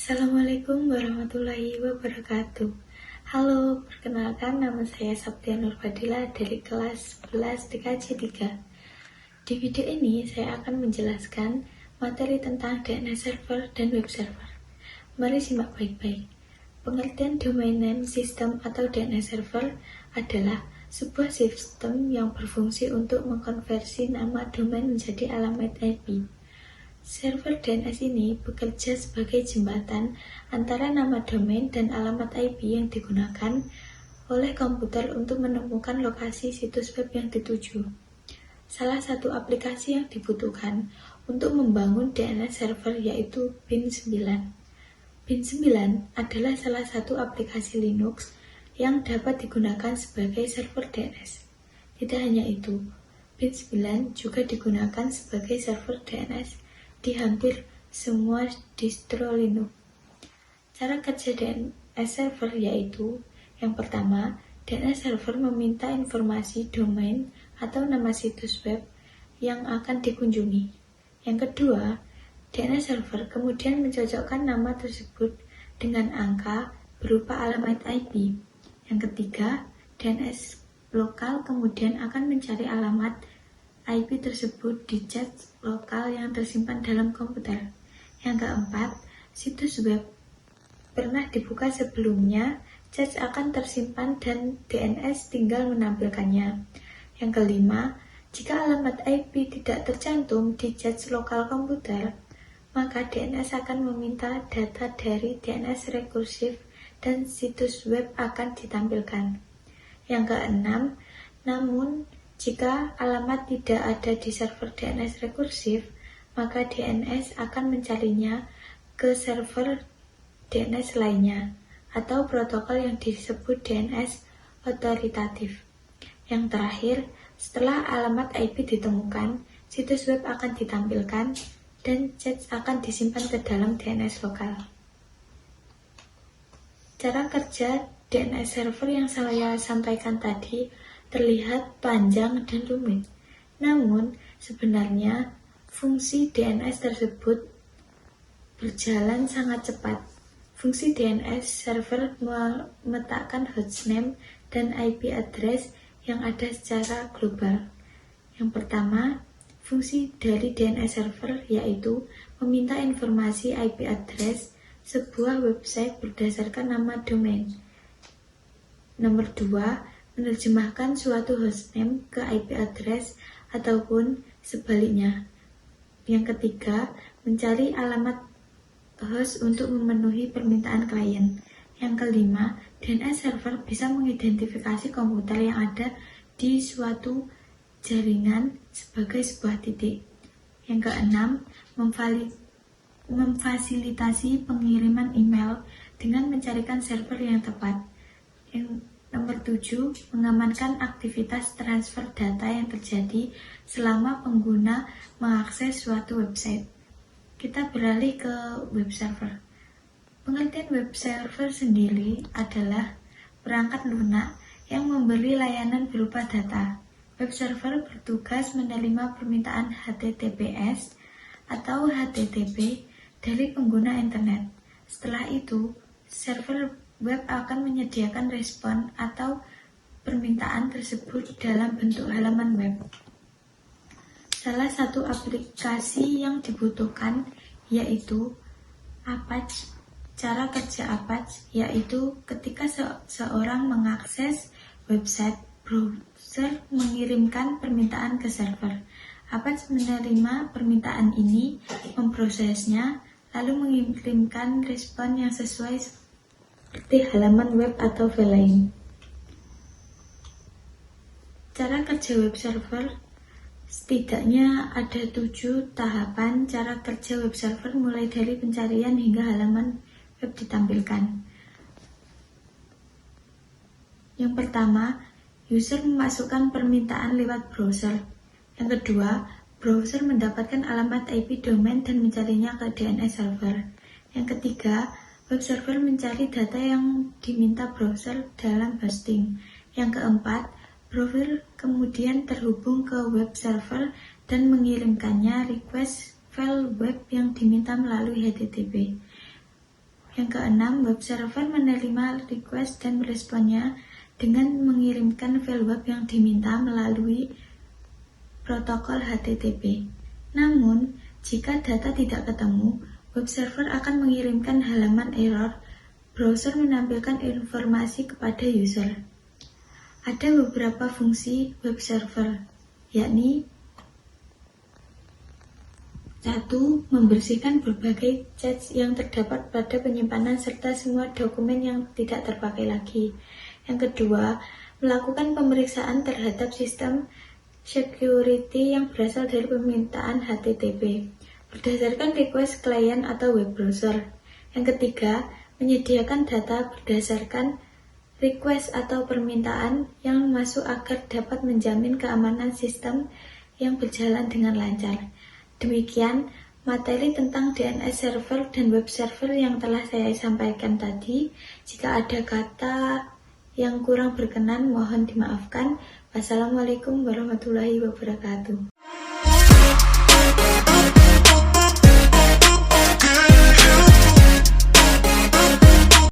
Assalamualaikum warahmatullahi wabarakatuh. Halo, perkenalkan nama saya Sabtia Nurfadila dari kelas 11 TKJ 3. Di video ini saya akan menjelaskan materi tentang DNS server dan web server. Mari simak baik-baik. Pengertian Domain Name System atau DNS server adalah sebuah sistem yang berfungsi untuk mengkonversi nama domain menjadi alamat IP. Server DNS ini bekerja sebagai jembatan antara nama domain dan alamat IP yang digunakan oleh komputer untuk menemukan lokasi situs web yang dituju. Salah satu aplikasi yang dibutuhkan untuk membangun DNS server yaitu Pin9. Pin9 adalah salah satu aplikasi Linux yang dapat digunakan sebagai server DNS. Tidak hanya itu, Pin9 juga digunakan sebagai server DNS di hampir semua distro Linux. Cara kerja DNS server yaitu: yang pertama, DNS server meminta informasi domain atau nama situs web yang akan dikunjungi. Yang kedua, DNS server kemudian mencocokkan nama tersebut dengan angka berupa alamat IP. Yang ketiga, DNS lokal kemudian akan mencari alamat IP tersebut di cache lokal yang tersimpan dalam komputer. Yang keempat, situs web pernah dibuka sebelumnya, cache akan tersimpan dan DNS tinggal menampilkannya. Yang kelima, jika alamat IP tidak tercantum di cache lokal komputer, maka DNS akan meminta data dari DNS rekursif dan situs web akan ditampilkan. Yang keenam, namun jika alamat tidak ada di server DNS rekursif, maka DNS akan mencarinya ke server DNS lainnya atau protokol yang disebut DNS otoritatif. Yang terakhir, setelah alamat IP ditemukan, situs web akan ditampilkan dan cache akan disimpan ke dalam DNS lokal. Cara kerja DNS server yang saya sampaikan tadi terlihat panjang dan rumit. Namun, sebenarnya fungsi DNS tersebut berjalan sangat cepat. Fungsi DNS server meletakkan hostname dan IP address yang ada secara global. Yang pertama, fungsi dari DNS server yaitu meminta informasi IP address sebuah website berdasarkan nama domain. Nomor 2, menerjemahkan suatu hostname ke IP address ataupun sebaliknya. Yang ketiga, mencari alamat host untuk memenuhi permintaan klien. Yang kelima, DNS server bisa mengidentifikasi komputer yang ada di suatu jaringan sebagai sebuah titik. Yang keenam, memfasilitasi pengiriman email dengan mencarikan server yang tepat. Yang nomor 7, mengamankan aktivitas transfer data yang terjadi selama pengguna mengakses suatu website. Kita beralih ke web server. Pengertian web server sendiri adalah perangkat lunak yang memberi layanan berupa data. Web server bertugas menerima permintaan HTTPS atau HTTP dari pengguna internet. Setelah itu, server web akan menyediakan respon atau permintaan tersebut dalam bentuk halaman web. Salah satu aplikasi yang dibutuhkan yaitu Apache. Cara kerja Apache yaitu ketika seorang mengakses website, browser mengirimkan permintaan ke server. Apache menerima permintaan ini, memprosesnya, lalu mengirimkan respon yang sesuai seperti halaman web atau file lain. Cara kerja web server, setidaknya ada 7 tahapan cara kerja web server mulai dari pencarian hingga halaman web ditampilkan. Yang pertama, user memasukkan permintaan lewat browser. Yang kedua, browser mendapatkan alamat IP domain dan mencarinya ke DNS server. Yang ketiga, web server mencari data yang diminta browser dalam hosting. Yang keempat, browser kemudian terhubung ke web server dan mengirimkannya request file web yang diminta melalui HTTP. Yang keenam, web server menerima request dan meresponnya dengan mengirimkan file web yang diminta melalui protokol HTTP. Namun, jika data tidak ketemu, web server akan mengirimkan halaman error. Browser menampilkan informasi kepada user. Ada beberapa fungsi web server, yakni 1. Membersihkan berbagai cache yang terdapat pada penyimpanan serta semua dokumen yang tidak terpakai lagi. Yang kedua, melakukan pemeriksaan terhadap sistem security yang berasal dari permintaan HTTP berdasarkan request klien atau web browser. Yang ketiga, menyediakan data berdasarkan request atau permintaan yang masuk agar dapat menjamin keamanan sistem yang berjalan dengan lancar. Demikian materi tentang DNS server dan web server yang telah saya sampaikan tadi. Jika ada kata yang kurang berkenan, mohon dimaafkan. Wassalamualaikum warahmatullahi wabarakatuh.